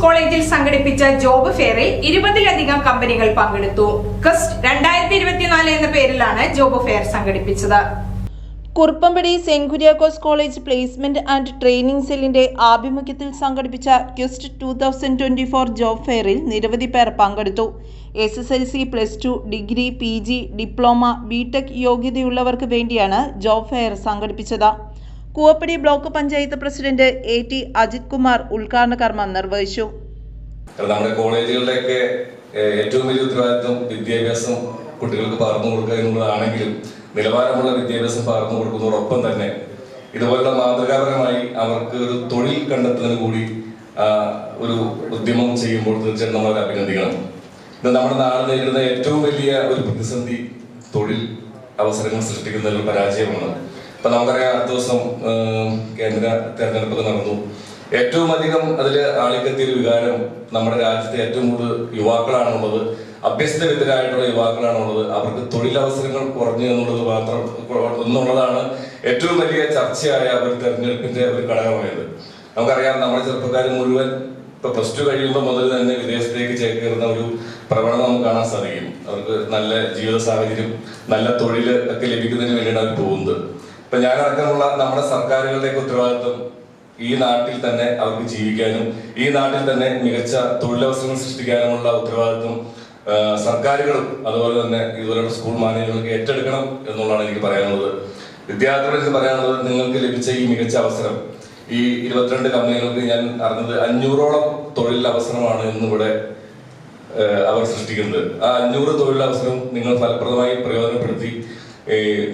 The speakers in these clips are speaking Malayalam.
കോളേജിൽ സംഘടിപ്പിച്ച ജോബ് ഫെയറിൽ 20-ലധികം കമ്പനികൾ പങ്കെടുത്തു. ക്വസ്റ്റ് 2024 എന്ന പേരിലാണ് ജോബ് ഫെയർ സംഘടിപ്പിച്ചത്. Kuruppampady saint Kuriakose college placement and training സെല്ലിന്റെ ആഭിമുഖ്യത്തിൽ സംഘടിപ്പിച്ച ക്വസ്റ്റ് 2024 ജോബ് ഫെയറിൽ നിരവധി പേർ പങ്കെടുത്തു. SSLC, +2, degree, PG, diploma, BTech യോഗ്യതയുള്ളവർക്ക് വേണ്ടിയാണ് ജോബ് ഫെയർ സംഘടിപ്പിച്ചത്. Koovappady block panchayat president AT Ajith Kumar ഉദ്ഘാടന കർമ്മം നിർവഹിച്ചു. നമ്മുടെ കോളേജുകളിലൊക്കെ ഏറ്റവും വലിയ ഉത്തരവാദിത്വം വിദ്യാഭ്യാസം കുട്ടികൾക്ക് പകർന്നു കൊടുക്കുക എന്നുള്ളതാണെങ്കിലും നിലവാരമുള്ള വിദ്യാഭ്യാസം പകർന്നു കൊടുക്കുന്നതോടൊപ്പം തന്നെ ഇതുപോലുള്ള മാതൃകാപരമായി അവർക്ക് ഒരു തൊഴിൽ കണ്ടെത്തുന്നതിന് കൂടി ഒരു ഉദ്യമം ചെയ്യുമ്പോൾ തീർച്ചയായിട്ടും നമ്മൾ അഭിനന്ദിക്കണം. ഇത് നമ്മുടെ നാട് നേരിടുന്ന ഏറ്റവും വലിയ ഒരു പ്രതിസന്ധി തൊഴിൽ അവസരങ്ങൾ സൃഷ്ടിക്കുന്ന ഒരു പരാജയമാണ്. ഇപ്പൊ നമുക്കറിയാം, അടുത്ത ദിവസം കേന്ദ്ര തെരഞ്ഞെടുപ്പൊക്കെ നടന്നു. ഏറ്റവും അധികം അതിൽ ആളിക്കത്തിയ ഒരു വികാരം നമ്മുടെ രാജ്യത്തെ ഏറ്റവും കൂടുതൽ യുവാക്കളാണുള്ളത്, അഭ്യസ്തവിദ്യരായിട്ടുള്ള യുവാക്കളാണുള്ളത്. അവർക്ക് തൊഴിലവസരങ്ങൾ കുറഞ്ഞു എന്നുള്ളത് മാത്രം എന്നുള്ളതാണ് ഏറ്റവും വലിയ ചർച്ചയായ ഒരു തെരഞ്ഞെടുപ്പിന്റെ ഒരു ഘടകമായത്. നമുക്കറിയാം, നമ്മുടെ ചെറുപ്പക്കാർ മുഴുവൻ ഇപ്പൊ +2 കഴിയുമ്പോൾ മുതൽ തന്നെ വിദേശത്തേക്ക് ചേക്കേറുന്ന ഒരു പ്രവണത നമുക്ക് കാണാൻ സാധിക്കും. അവർക്ക് നല്ല ജീവിത സാഹചര്യം, നല്ല തൊഴിൽ ഒക്കെ ലഭിക്കുന്നതിന് വേണ്ടിയാണ് അവർ പോകുന്നത്. ഇപ്പൊ ഞാനടക്കമുള്ള നമ്മുടെ സർക്കാരുകളുടെയൊക്കെ ഉത്തരവാദിത്വം ഈ നാട്ടിൽ തന്നെ അവർക്ക് ജീവിക്കാനും ഈ നാട്ടിൽ തന്നെ മികച്ച തൊഴിലവസരങ്ങൾ സൃഷ്ടിക്കാനുമുള്ള ഉത്തരവാദിത്വം സർക്കാരുകളും അതുപോലെ തന്നെ ഇതുപോലുള്ള സ്കൂൾ മാനേജുകൾക്ക് ഏറ്റെടുക്കണം എന്നുള്ളതാണ് എനിക്ക് പറയാനുള്ളത്. വിദ്യാർത്ഥികൾക്ക് പറയാനുള്ളത്, നിങ്ങൾക്ക് ലഭിച്ച ഈ മികച്ച അവസരം, ഈ 22 കമ്പനികൾക്ക് ഞാൻ അറിഞ്ഞത് 500ഓളം തൊഴിലവസരമാണ് ഇന്നിവിടെ അവർ സൃഷ്ടിക്കുന്നത്. ആ 500 തൊഴിലവസരം നിങ്ങൾ ഫലപ്രദമായി പ്രയോജനപ്പെടുത്തി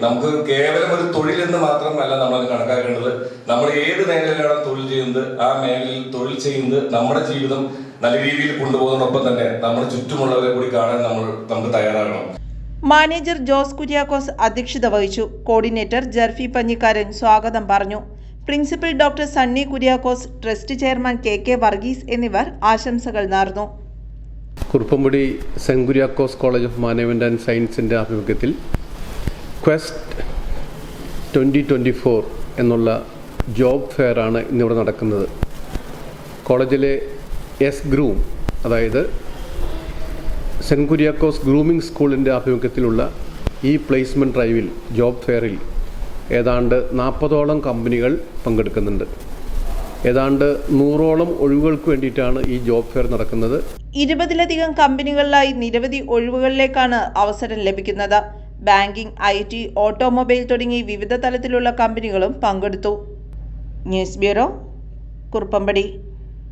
നമുക്ക് കേവലം ഒരു തൊഴിൽ എന്ന് മാത്രമല്ല നമ്മൾ കണക്കാക്കേണ്ടത്. നമ്മൾ ഏത് മേഖലയിലാണ് തൊഴിൽ ചെയ്യുന്നത്, ആ മേഖലയിൽ തൊഴിൽ ചെയ്യുന്നത് നമ്മുടെ ജീവിതം നല്ല രീതിയിൽ കൊണ്ടുപോകുന്നതോടൊപ്പം തന്നെ നമ്മുടെ ചുറ്റുമുള്ളവരെ കൂടി കാണാൻ നമുക്ക് തയ്യാറാകണം. മാനേജർ ജോസ് കുര്യാക്കോസ് അധ്യക്ഷത വഹിച്ചു. കോർഡിനേറ്റർ ജർഫി പഞ്ഞിക്കാരൻ സ്വാഗതം പറഞ്ഞു. Principal doctor Sunny Kuriakose, trust chairman KK Varghese എന്നിവർ ആശംസകൾ നേർന്നു. Kuruppampady saint Kuriakose college of management and സയൻസിന്റെ ആഭിമുഖ്യത്തിൽ ക്വസ്റ്റ് 2024 എന്നുള്ള ജോബ് ഫെയർ ആണ് ഇന്നിവിടെ നടക്കുന്നത്. കോളേജിലെ ഗ്രൂം, അതായത് സെന്റ് കുര്യാക്കോസ് ഗ്രൂമിംഗ് സ്കൂളിൻ്റെ ആഭിമുഖ്യത്തിലുള്ള ഈ പ്ലേസ്മെൻറ്റ് ഡ്രൈവിൽ ജോബ് ഫെയറിൽ ഏതാണ്ട് 40ഓളം കമ്പനികൾ പങ്കെടുക്കുന്നുണ്ട്. ഏതാണ്ട് 100ഓളം ഒഴിവുകൾക്ക് വേണ്ടിയിട്ടാണ് ഈ ജോബ് ഫെയർ നടക്കുന്നത്. 20-ലധികം കമ്പനികളിലായി നിരവധി ഒഴിവുകളിലേക്കാണ് അവസരം ലഭിക്കുന്നത്. ബാങ്കിംഗ്, IT, ഓട്ടോമൊബൈൽ തുടങ്ങി വിവിധ തലത്തിലുള്ള കമ്പനികളും പങ്കെടുത്തു. News bureau, Kuruppampady.